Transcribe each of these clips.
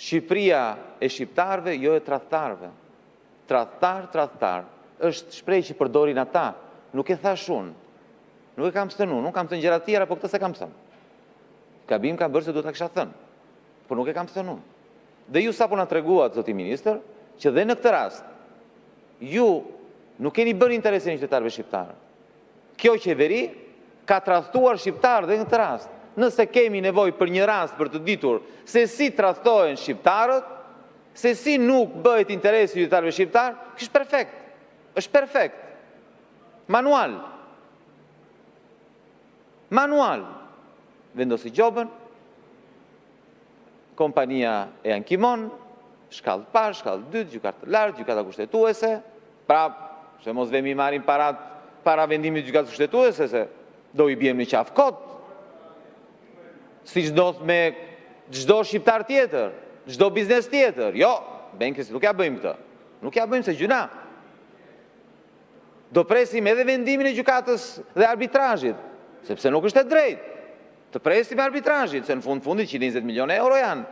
Shqipëria e shqiptarëve, jo e tradhtarëve. Tradhtar, është shprehje që përdorin ata, nuk e thash unë. Nuk e kam thënë unë, kam thënë gjëra të tjera, po këtë se kam thënë. Gabim ka bërë se duhet ta kisha thënë, por nuk e kam thënë unë. Dhe ju sapo na treguat, zoti ministër, që dhe në këtë rast, ju nuk keni bërë interesin e qytetarëve shqiptarë. Kjo qeveri ka tradhtuar shqiptarë dhe në këtë rast. Nëse kemi nevojë për një rast për të ditur se si tradhtohen shqiptarët, se si nuk bëhet interesi i qytetarëve shqiptarë, është perfekt. Është perfekt. Manual. Vendosi gjobën, kompania e ankimon, shkallë parë, shkallë dytë, gjykatë lartë, gjykata kushtetuese, se mos vemi marrim para vendimit gjykatës kushtetuese, se do i bjem në qafë kot, si çdo me çdo shqiptar tjetër, çdo biznes tjetër. Jo, benkës, nuk ja bëjmë këtë. Nuk ja bëjmë se gjuna. Do presim edhe vendimin e gjykatës dhe arbitrazhit, sepse nuk është e drejtë. Të presim arbitrazhit, se në fundit 120 milion euro janë.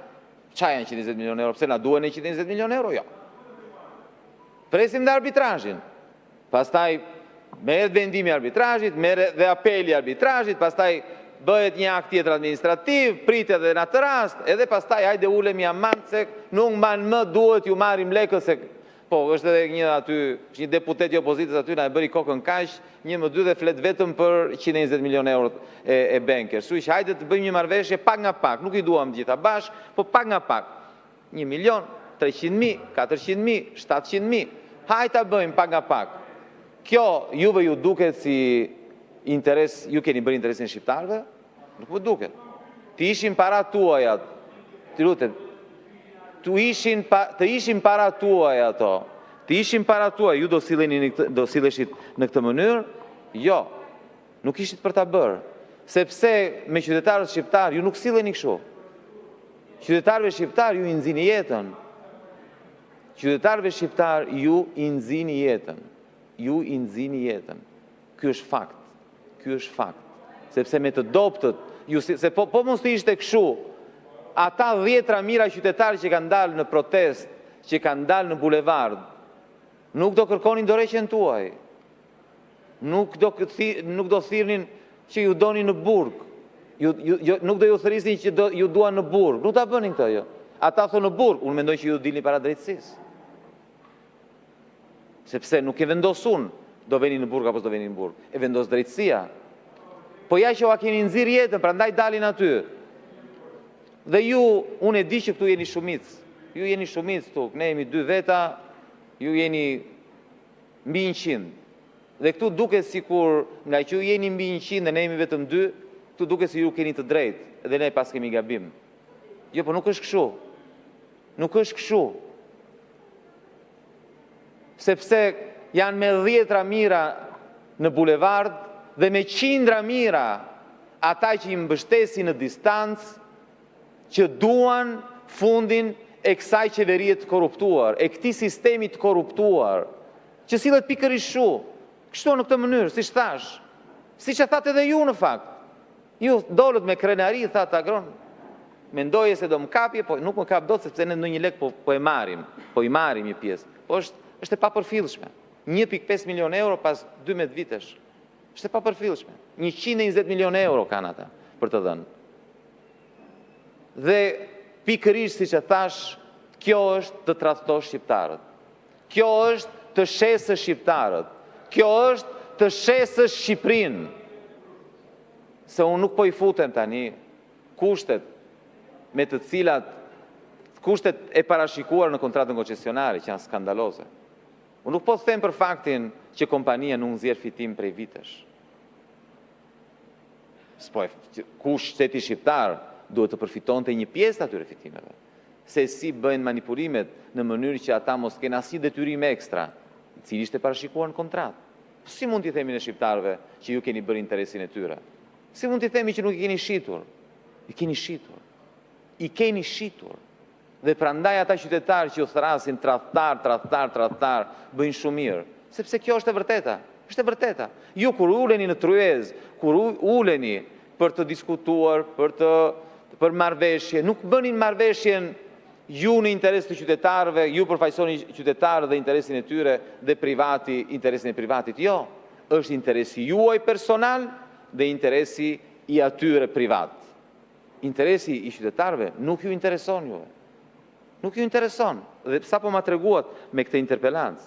Qa janë 120 milion euro? Pse na duhen e 120 milion euro? Jo. Presim dhe arbitrazhin. Pastaj merret vendimi arbitrazhit, merret dhe apeli arbitrazhit, pastaj bëhet një akt tjetër administrativ, pritet edhe në atë rast, edhe pastaj hajde ulemi aman se nuk mban më duhet ju marrim lekë se po, është edhe një aty, një deputet i opozitës aty na e bëri kokën kaq, 1-2 dhe flet vetëm për 120 milion euro e bankers. Kështu që hajde të bëjmë një marrëveshje pak nga pak, nuk i duam gjitha bashk, po pak nga pak. 1 milion, 300.000, 400.000, 700.000. Hajde ta bëjmë pak nga pak. Kjo juve ju duket si interes, ju keni bërë interesin e shqiptarëve? Nuk më duket. Të ishin para tuaja, të lutem, të ishin para tuaj ato, të ishin para tuaj, ju do silleshit në këtë mënyrë? Jo, nuk ishit për ta bërë, sepse me qytetarët shqiptar ju nuk silleni kështu. Qytetarëve shqiptar ju i nxini jetën. Qytetarëve shqiptar ju i nxini jetën. Ju i nxini jetën. Ky është fakt. Ky është fakt. Sepse me të dobtët, se po mos të ishte kështu, ata 10 mijëra qytetarë që kanë dalë në protest, që kanë dalë në bulevard, nuk do kërkonin dorëheqjen tuaj. Nuk do thirrnin që ju doni në burg. Nuk do ju thërrisnin që ju duan në burg. Nuk ta bënin këtë jo. Ata thonë në burg, unë mendoj që ju dilni para drejtësisë. Sepse nuk e vendos unë, do veni në burg apo do veni në burg. E vendos drejtësia. Po ja që ua keni nxirr jetën, prandaj dalin aty. Dhe ju, unë e di që këtu jeni shumicë. Ju jeni shumicë këtu, ne jemi 2 veta, ju jeni mbi 100. Dhe këtu duket sikur, nga që ju jeni mbi 100 dhe ne jemi vetëm 2, këtu duket si ju keni të drejtë, dhe ne pas kemi gabim. Jo, po nuk është kështu. Nuk është kështu. Sepse janë me 10 mira në bulevard dhe me 100 mira ata që i mbështesin në distancë, që duan fundin e kësaj qeverie të korruptuar, e këtij sistemi të korruptuar, që sillet pikërisht kështu në këtë mënyrë, siç thash, siç e thatë edhe ju në fakt. Ju dolët me krenari, thatë agron, mendoje se do më kapje, po nuk më kap dot sepse ne në një lek po e marrim, po i marrim një pjesë. Po është e papërfillshme. 1.5 milion euro pas 12 vitesh. Është e papërfillshme. 120 milion euro kanë ata për të dhënë. Dhe pikërisht siç e thash, kjo është të tradhtosh shqiptarët. Kjo është të shesësh shqiptarët. Kjo është të shesësh Shqipërinë. Se unë nuk po i futem tani kushtet me të cilat kushtet e parashikuar në kontratën koncesionare që janë skandaloze. Unë nuk po të them për faktin që kompania nuk nxjerr fitim prej vitesh. Kush shteti shqiptar duhet të përfitonte një pjesë të atyre fitimeve. Se si bëjnë manipulimet në mënyrë që ata mos kenë asnjë detyrim ekstra, i cili ishte parashikuar në kontratë. Si mund t'i themi në shqiptarëve që ju keni bërë interesin e tyre? Si mund t'i themi që nuk i keni shitur? I keni shitur. I keni shitur. Dhe prandaj ata qytetarë që ju thrasin tradhtar, bëjnë shumë mirë. Sepse kjo është e vërteta. Është e vërteta. Ju kur uleni në tryez, kur uleni për të diskutuar, për marrëveshje, nuk bënin marrëveshjen ju në interes të qytetarëve, ju përfaqësoni qytetarët dhe interesin e tyre dhe privati, interesin e privatit. Jo, është interesi juaj personal dhe interesi i atyre privat. Interesi i qytetarëve nuk ju intereson juve. Nuk ju intereson. Dhe sa po ma treguat me këtë interpelancë.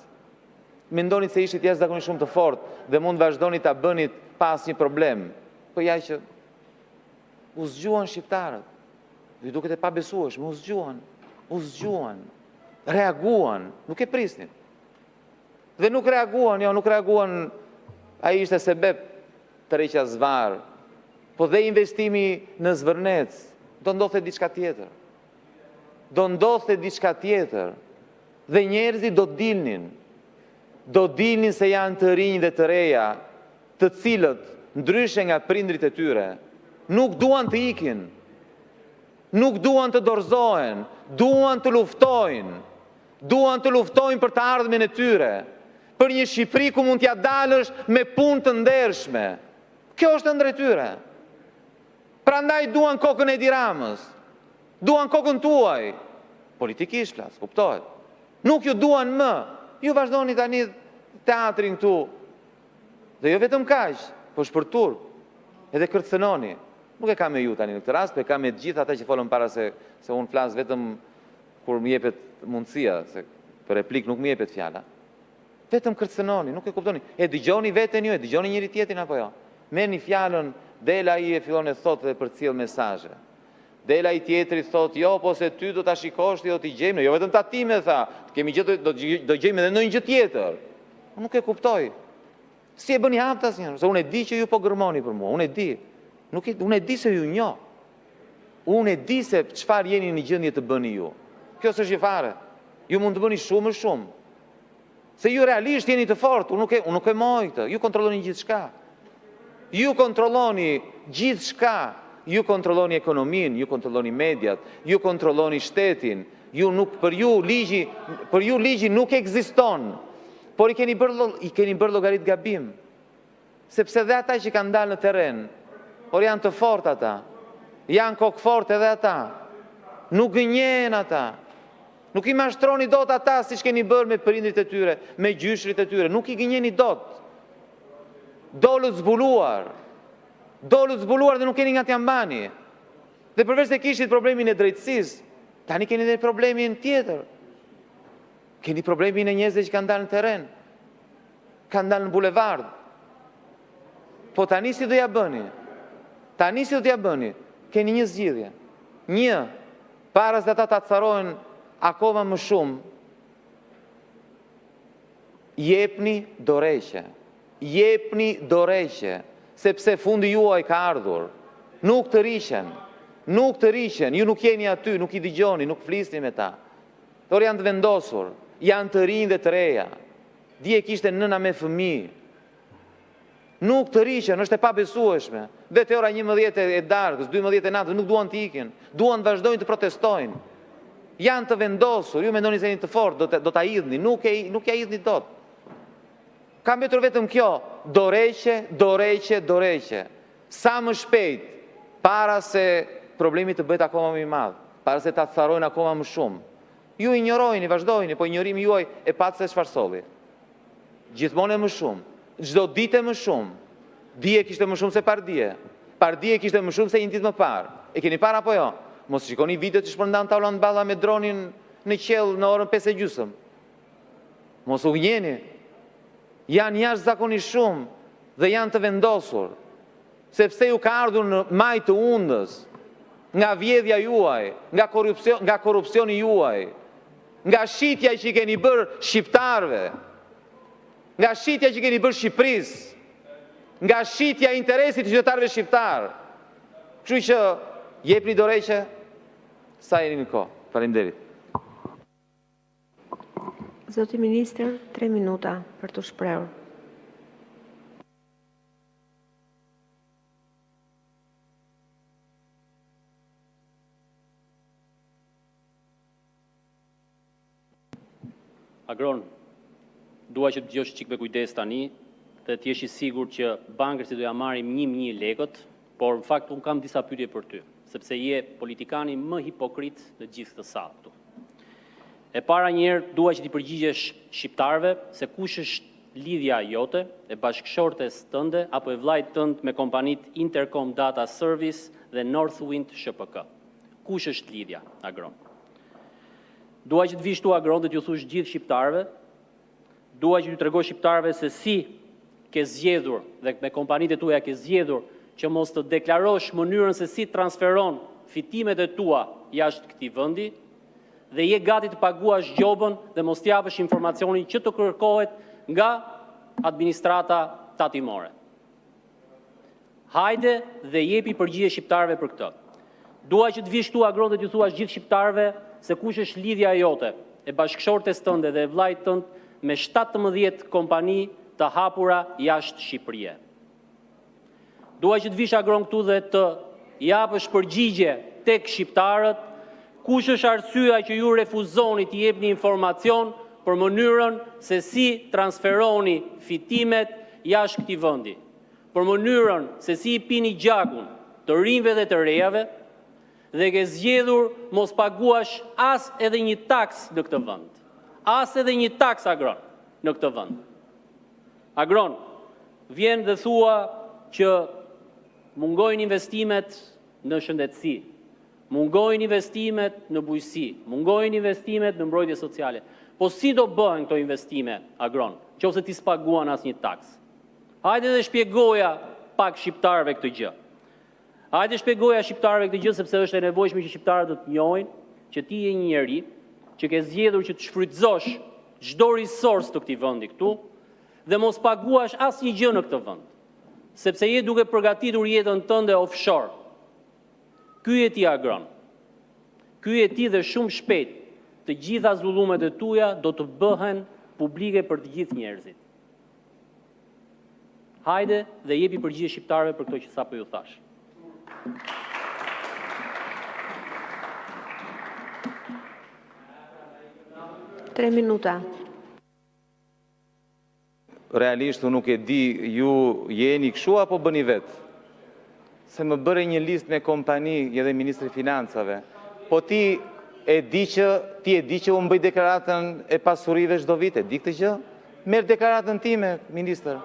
Mendoni se ishit jashtëzakonisht shumë të fortë dhe mund vazhdoni ta bënit pas një problem. Po ja që u zgjuan shqiptarët. Ju duket e pabesueshme, u zgjuan, reaguan, nuk e prisnin. Dhe nuk reaguan, ai ishte sebeb tërheqja Zvar, po dhe investimi në Zvërnec, do ndodhte diçka tjetër. Dhe njerëzit do dilnin se janë të rinj dhe të reja, të cilët, ndryshe nga prindrit e tyre, nuk duan të ikin, nuk duan të dorëzohen, duan të luftojnë për të ardhmen e tyre, për një Shqipëri ku mund t'ja dalësh me punë të ndershme. Kjo është ëndër e tyre. Prandaj duan kokën e Edi Ramës, duan kokën tuaj, politikisht flas, kuptohet. Nuk ju duan më, ju vazhdoni tani teatrin këtu, dhe jo vetëm kaq, po shpërtur, edhe kërcënoni. Nuk e kam me ju tani në këtë rast, po e kam me gjithë ata që folën para se unë flas vetëm kur më jepet mundësia, se për replik nuk më jepet fjala. Vetëm kërcënoni, nuk e kuptoni. E dëgjoni veten ju, e dëgjoni njëri tjetrin apo jo? Merrni fjalën, del ai e fillon e thotë dhe përcjell mesazhe. Del ai tjetri thotë, jo, po se ty do ta shikosh ti, do t'i gjejmë, jo vetëm tatime tha, kemi gjë do gjejmë edhe ndonjë gjë tjetër. Unë nuk e kuptoj. Si e bëni hapta asnjëherë, se unë e di që ju po gërmoni për mua, unë e di. Unë e di se ju njoh. Unë e di se çfarë jeni në gjendje të bëni ju. Kjo s'është fare. Ju mund të bëni shumë më shumë. Se ju realisht jeni të fortë, unë nuk e moj këtë. Ju kontrolloni gjithçka. Ju kontrolloni gjithçka. Ju kontrolloni ekonominë, ju kontrolloni mediat, ju kontrolloni shtetin. Për ju ligji nuk ekziston. Por i keni bërë llogarit gabim. Sepse dhe ata që kanë dalë në terren, por janë të fortë ata. Janë kokfort edhe ata. Nuk gënjehen ata. Nuk i mashtroni dot ata siç keni bërë me prindrit e tyre, me gjyshrit e tyre. Nuk i gënjeni dot. Dolët zbuluar dhe nuk keni nga t'ja mbani. Dhe përveç se kishit problemin e drejtësisë, tani keni dhe problemin tjetër. Keni problemin e njerëzve që kanë dalë në terren, kanë dalë në bulevard. Po tani si do ja bëni? Keni një zgjidhje. Para se ata ta acarohen akoma më shumë, jepni dorëheqje, sepse fundi juaj ka ardhur. Nuk të riqen, ju nuk jeni aty, nuk i dëgjoni, nuk flisni me ta. Por janë të vendosur, janë të rinj dhe të reja. Dje kishte nëna me fëmijë. Nuk të riqen, është e pabesueshme. Dhe te ora 11 e darkës, 12 e natës, nuk duan të ikin, duan të vazhdojnë të protestojnë. Janë të vendosur, ju mendoni se jeni të fortë, do ta hidhni, nuk ja hidhni dot. Ka mbetur vetëm kjo, dorëheqje. Sa më shpejt, para se problemi të bëhet akoma më i madh, para se ta tharojnë akoma më shumë. Ju injorojni, vazhdojni, po injorimi juaj e patë se çfarë solli. Gjithmonë më shumë, çdo ditë më shumë. Dije kishte më shumë se pardije. Pardije kishte më shumë se një ditë më parë. E keni parë apo jo? Mos shikoni videot që shpërndan tavla balla me dronin në qell në orën 5:30. Mos u gënjeni. Janë jashtëzakonisht shumë dhe janë të vendosur, sepse ju ka ardhur në maj të undës, nga vjedhja juaj, nga korrupsioni juaj, nga shitja që i keni bërë shqiptarëve, nga shitja që i keni bërë Shqipërisë, nga shitja e interesit të qytetarëve shqiptar. Kështu që jepni dorëheqje sa jeni në kohë. Faleminderit. Zoti Ministër, 3 minuta për të shprehur. Agron, dua që të dëgjosh çik me kujdes tani dhe të jesh i sigurt që bankësit do ja marrin 1.000 lekët, por në fakt unë kam disa pyetje për ty, sepse je politikani më hipokrit në gjithë këtë sallë këtu. E para njerë dua që t'i përgjigjesh shqiptarve se kush është lidhja jote, e bashkëshortes tënde apo e vllajt tënd me kompanit Intercom Data Service dhe Northwind SHPK. Kush është lidhja, Agron? Dua që të vish tu, Agron, dhe t'ju thush gjithë shqiptarve, dua që t'ju tregosh shqiptarve se si ke zgjedhur dhe me kompanitë tuaja ke zgjedhur që mos të deklarosh mënyrën se si transferon fitimet e tua jashtë këtij vendi dhe je gati të paguash gjobën dhe mos t'japësh informacionin që të kërkohet nga administrata tatimore. Hajde dhe jepi përgjigje shqiptarëve për këtë. Dua që të vish tu, Agron, dhe t'ju thuash gjithë shqiptarëve se kush është lidhja jote, e bashkëshortes tënde dhe e vllajt tënd me 17 kompani të hapura jashtë Shqipërisë. Dua që të vish, Agron, këtu dhe të japësh përgjigje tek shqiptarët kush është arsyeja që ju refuzoni të jepni informacion për mënyrën se si transferoni fitimet jashtë këtij vendi, për mënyrën se si i pini gjakun të rinjve dhe të rejave, dhe ke zgjedhur mos paguash as edhe një taks në këtë vend. As edhe një taks, Agron, në këtë vend. Agron, vjen dhe thua që mungojnë investimet në shëndetësi, mungojnë investimet në bujqësi, mungojnë investimet në mbrojtje sociale. Po si do bëhen këto investime, Agron, nëse ti s'paguan as një taks? Hajde dhe shpjegoja pak shqiptarëve këtë gjë. Hajde shpjegoja shqiptarëve këtë gjë sepse është e nevojshme që shqiptarët të njohin që ti je një njeri që ke zgjedhur që të shfrytëzosh çdo resurs të këtij vendi këtu dhe mos paguash asnjë gjë në këtë vend, sepse je duke përgatitur jetën tënde offshore. Ky je ti, Agron. Ky je ti dhe shumë shpejt të gjitha zullumet e tuaja do të bëhen publike për të gjithë njerëzit. Hajde dhe jepi përgjigje shqiptarëve për këto që sapo ju thash. Tre minuta. Realisht, unë nuk e di, ju jeni kështu apo bëni vetë? Se më bëre një listë me kompani, edhe Ministri Financave, po ti e di që unë bëj deklaratën e pasurive çdo vit, e di këtë gjë? Merr deklaratën time, ministër.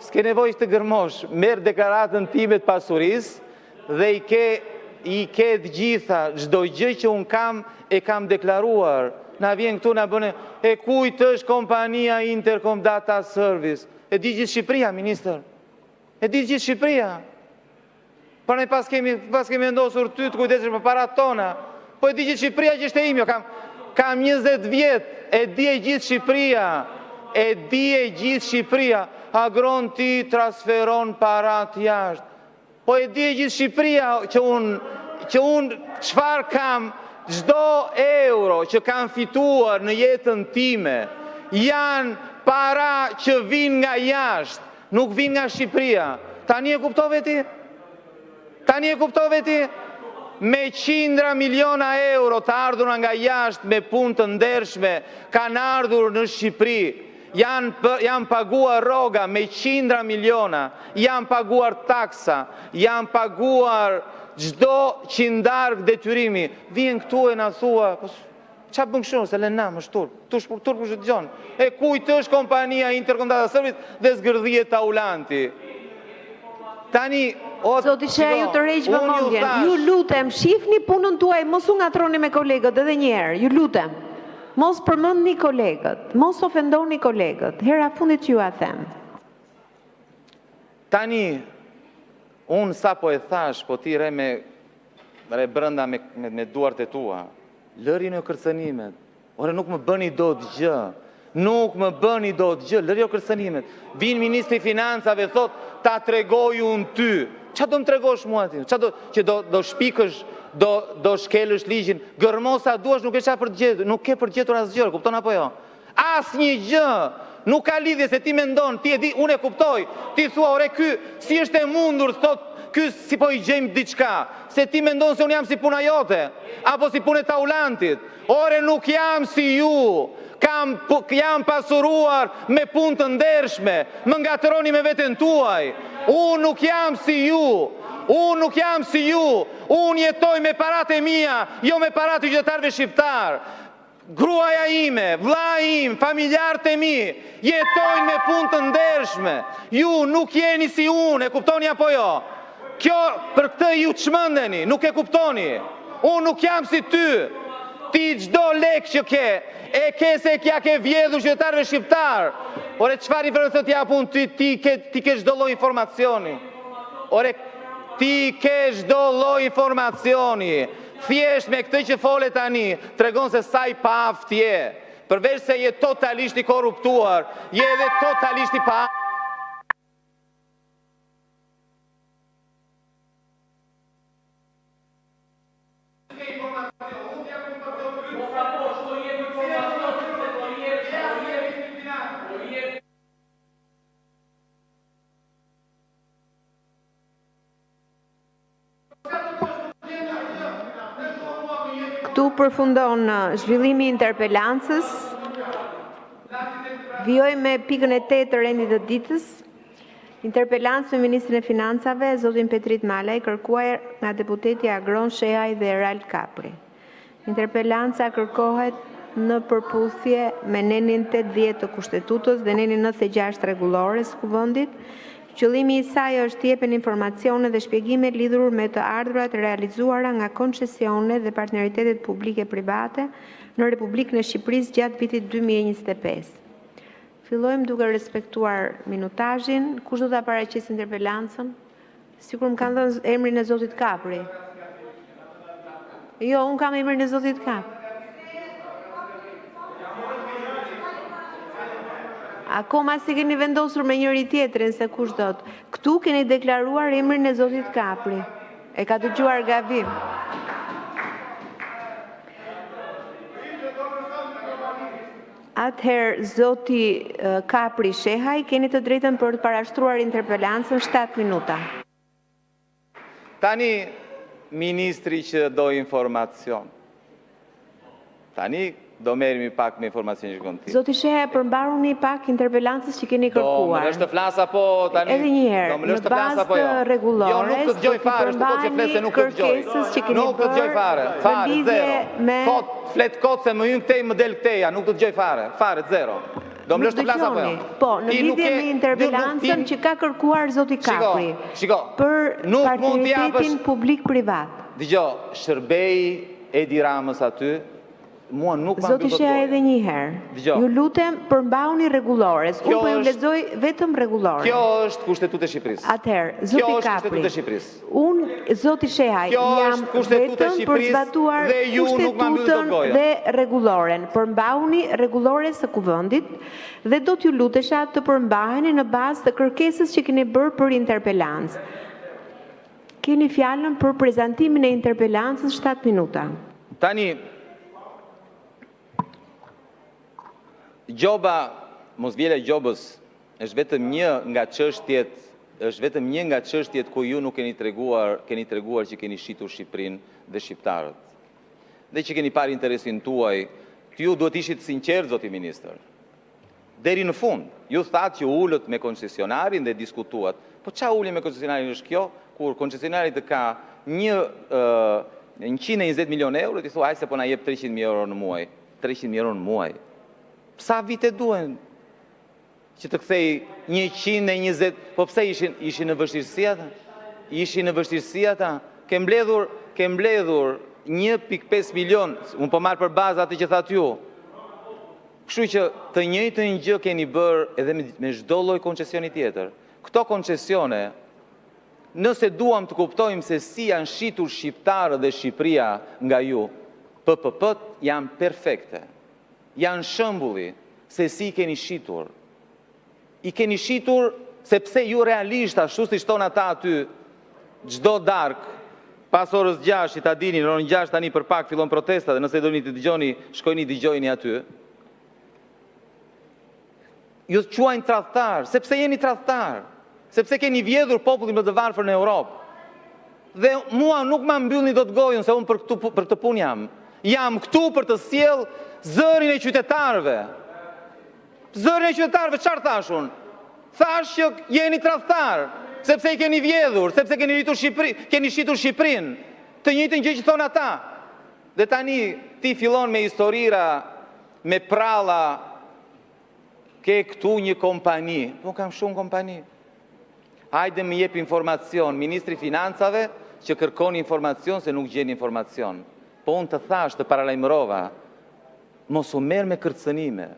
S'ke nevojë të gërmosh, merr deklaratën time të pasurisë dhe i ke të gjitha, çdo gjë që unë kam e kam deklaruar. Na vjen këtu na bënë, e kujt është kompania Intercom Data Service? E di gjithë Shqipëria, ministër. E di gjithë Shqipëria. Por ne pas kemi vendosur ty të kujdesesh për parat tona. Po e di gjithë Shqipëria që është e imi, kam 20 vjet, e di e gjithë Shqipëria. E di e gjithë Shqipëria. Agron ti transferon parat jashtë. Po e di e gjithë Shqipëria që unë çfarë kam. Çdo euro që kam fituar në jetën time janë para që vinë nga jashtë, nuk vinë nga Shqipëria. Tani e kuptove ti? Tani e kuptove ti? Me qindra miliona euro të ardhura nga jashtë me punë të ndershme kanë ardhur në Shqipëri. Janë paguar rroga me qindra miliona, janë paguar taksa, janë paguar çdo qindark detyrimi. Vjen këtu e na thua, ç'a bën kështu, se lëna më shtur. Turp që dëgjon. E kujt është kompania Intercom Data Service dhe zgërdhiet Taulanti. Tani, Zoti Sheh, ju të rreq vëmendjen. Ju lutem, shihni punën tuaj, mos u ngatroni me kolegët edhe një herë. Ju lutem. Mos përmendni kolegët, mos ofendoni kolegët. Hera fundit që ju a them. Tani, unë sa po e thash, po ti re brenda me duart e tua, lëri në kërcënimet. Ore, nuk më bëni do të gjë. Nuk më bëni do të gjë, lëri o kërcënimet. Vinë Ministri Financave, thot, ta tregoj unë ty. Qa do më tregosh mua ti? Që do shpikësh, do shkelësh ligjin? Gërmo sa duash, nuk e qa për të gjetur, nuk ke për të gjetur asgjë, kupton apo jo? As një gjë. Nuk ka lidhje se ti mendon, ti e di, unë e kuptoj. Ti thua, ore, ky si është e mundur, thot, ky si po i gjejmë diçka. Se ti mendon se unë jam si puna jote, apo si punë e Taulantit. Ore, nuk jam si ju. Jam pasuruar me punë të ndershme. Më ngatëroni me veten tuaj. Unë nuk jam si ju. Unë nuk jam si ju. Unë jetoj me parat e mia, jo me parat e qytetarëve shqiptar. gruaja ime, vlla im, familjarët e mi, jetojnë me punë të ndershme. Ju nuk jeni si unë, e kuptoni apo jo? Kjo, për këtë ju çmendeni, nuk e kuptoni. Unë nuk jam si ty. Ti çdo lek që ke se kja ke vjedhur qytetarëve shqiptar. Ore, çfarë informacion t'jap unë, ti ke çdo lloj informacioni. Ore, ti ke çdo lloj informacioni. Thjesht me këtë që fole tani, tregon se sa i paaft je. Përveç se je totalisht i korruptuar, je edhe totalisht i paaft. Këtu përfundon zhvillimi i interpelancës. Vijoj me pikën e 8 të rendit të ditës. Interpelancë me Ministrin e Financave, zotin Petrit Malaj, kërkuar nga deputeti Agron Shehaj dhe Erald Kapri. Interpelanca kërkohet në përputhje me nenin 810 të Kushtetutës dhe nenin 96 rregullore së Kuvendit. Qëllimi i saj është t'jepen informacione dhe shpjegime lidhur me të ardhurat realizuara nga koncesione dhe partneritetet publike-private në Republikën e Shqipërisë gjatë vitit 2025. Fillojmë duke respektuar minutazhin. Kush do ta paraqesë interpelancën? Sikur më kanë dhënë emrin e zotit Kapri. Jo, unë kam emrin e zotit Kapri. Akoma si keni vendosur me njëri tjetrin se kush do të. Këtu keni deklaruar emrin e zotit Kapri. E ka dëgjuar gabim. Atëherë, zoti Kapri Shehaj, keni të drejtën për të parashtruar interpelancën 7 minuta. Tani, ministri që do informacion. Tani, do merremi pak me informacion që kënë ti. Zoti Shehaj, përmbaruni pak interpelancës që keni kërkuar. Do më lësh të flas apo tani? Edhe një herë, në bazë të rregullores, jo, nuk të dëgjoj fare, është të flet se nuk të dëgjoj. Nuk të dëgjoj fare, zero. Flet kot se më hyn këtej, më del këteja, nuk të dëgjoj fare, zero. Do më lësh të flas apo jo? Po, në lidhje me interpelancën që ka kërkuar zoti Kapri. Shiko, për partneritetin publik-privat. Dëgjoj, shërbej Edi Ramës aty. Zoti Shehaj edhe një herë, ju lutem përmbahuni rregullores. Unë po ju lexoj vetëm rregullore. Kjo është Kushtetuta e Shqipërisë. Atëherë, zoti Kapri, unë zoti Shehaj jam vetëm për zbatuar Kushtetutën dhe rregulloren. Përmbahuni rregulloren së Kuvendit dhe do t'ju lutesha të përmbaheni në bazë të kërkesës që keni bërë për interpelancë. Keni fjalën për prezantimin e interpelancës 7 minuta. Tani, gjoba, mos vjela gjobës, është vetëm një nga çështjet ku ju nuk keni treguar që keni shitur Shqipërinë dhe shqiptarët. Dhe që keni parë interesin tuaj, ju duhet ishit sinqert, zoti ministër. Deri në fund, ju thatë që ullët me koncesionarin dhe diskutuat. Po qa ullë me koncesionarin është kjo, kur koncesionarit të ka 120 milion euro, ti thua, ajse po na jep 300.000 euro në muaj. 300.000 euro në muaj. Sa vite duen që të kthej 120, po pse ishin në vështirësi ata? Ishin në vështirësi ata? Ke mbledhur 1.5 milion, unë po marrë për bazë atë që thatë ju. Kështu që të njëjtën gjë keni bërë edhe me çdo lloj koncesioni tjetër. Këto koncesione, nëse duam të kuptojmë se si janë shitur shqiptarët dhe Shqipëria nga ju, PPP-t janë perfekte. Janë shëmbulli se si keni shitur. I keni shitur sepse ju realisht, ashtu si shton ata aty, çdo darkë, pas orës 6, ta dini, në orën 6 tani për pak fillon protesta dhe nëse doni të dëgjoni, shkojni dëgjojini aty. Ju të quajnë tradhtar, sepse jeni tradhtar, sepse keni vjedhur popullin më të varfër në Europë. Dhe mua nuk ma mbyllni do të gojën, se unë për të punë jam. Jam këtu për të sjell zërin e qytetarëve. Zërin e qytetarëve, çfarë thash unë? Thash që jeni tradhtar, sepse i keni vjedhur, sepse keni shitur Shqipërinë. Të njëjtën gjë që thonë ata. Dhe tani ti fillon me historira me pralla ke këtu një kompani, po kam shumë kompani. Hajde më jep informacion, Ministri Financave që kërkon informacion se nuk gjen informacion. Po unë të thash, të paralajmërova, mos u merr me kërcënime.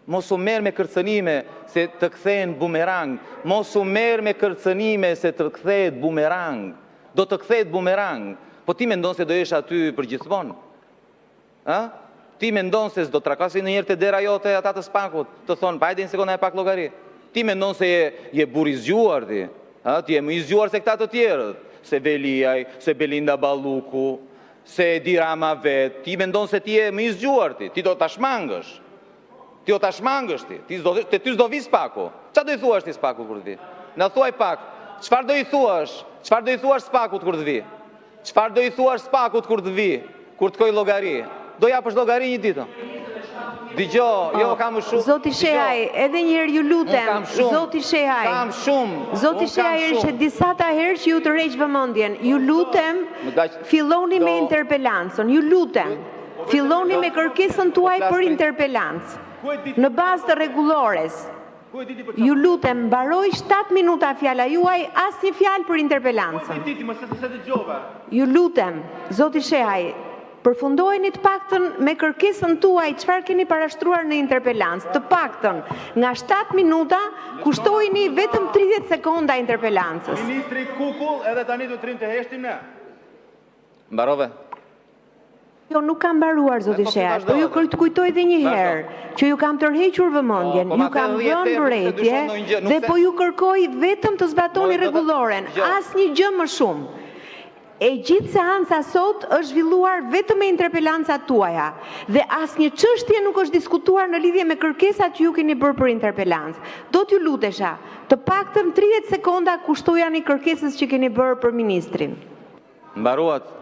Mos u merr me kërcënime se të kthehen bumerang. Mos u merr me kërcënime se të kthehet bumerang. Do të kthehet bumerang. Po ti mendon se do jesh aty për gjithmonë? Ha? Ti mendon se s'do trakasin ndonjëherë te dera jote ata të spakut, të thonë, "Pa hajde një sekondë e pak llogari." Ti mendon se je burr i zgjuar ti? Ha? Ti je më i zgjuar se këta të tjerët, se Veliaj, se Belinda Balluku, se Edi Rama vet. Ti mendon se ti je më i zgjuar ti? Ti do ta shmangësh. Ti do ta shmangësh ti. Ty s'do vi spaku. Çfarë do i thuash ti spakut kur të vi? Na thuaj pak. Çfarë do i thuash? Çfarë do i thuash spakut kur të vi? Çfarë do i thuash spakut kur të vi? Kur të koj llogari? Do japësh llogari një ditë. Dëgjoj, jo kam më shumë. Zoti Shehaj, edhe një herë ju lutem. Zoti Shehaj. Kam shumë. Zoti Shehaj është disa ta herë që ju tërheq vëmendjen. Ju lutem, filloni me interpelancën. Ju lutem. Filloni me kërkesën tuaj për interpelancë. Në bazë të rregullores. Ju lutem, mbaroj 7 minuta fjala juaj, asnjë fjalë për interpelancën. Ju lutem, Zoti Shehaj, përfundojeni të paktën me kërkesën tuaj çfarë keni parashtruar në interpelancë. Të paktën nga 7 minuta kushtojini vetëm 30 sekonda interpelancës. Ministri Kukull edhe tani do të rinë të heshtim ne. Mbarove. Jo, nuk kam mbaruar, Zoti Shehaj, po ju kujtoj edhe një herë që ju kam tërhequr vëmendjen, ju kam dhënë vërejtje dhe po ju kërkoj vetëm të zbatoni rregulloren, asnjë gjë më shumë. E gjithë seanca sot është zhvilluar vetëm me interpelancat tuaja dhe asnjë çështje nuk është diskutuar në lidhje me kërkesat që ju keni bërë për interpelancë. Do t'ju lutesha, të paktën 30 sekonda kushtojani kërkesës që keni bërë për ministrin. Mbaruat.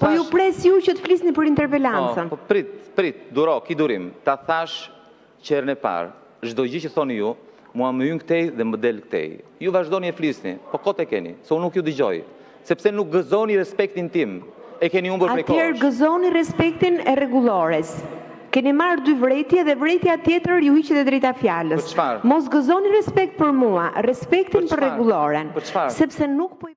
Po ju pres ju që të flisni për interpelancën. Po prit, duro, ki durim. Ta thash qerën e parë, çdo gjë që thoni ju, mua më hyn këtej dhe më del këtej. Ju vazhdoni e flisni, po kot e keni, se unë nuk ju dëgjoj. Sepse nuk gëzoni respektin tim. E keni humbur prej kohës. Atëherë gëzoni respektin e rregullores. Keni marrë 2 vrejtje dhe vrejtja tjetër ju hiqet e drejta fjalës. Mos gëzoni respekt për mua, respektin për rregulloren. Sepse nuk po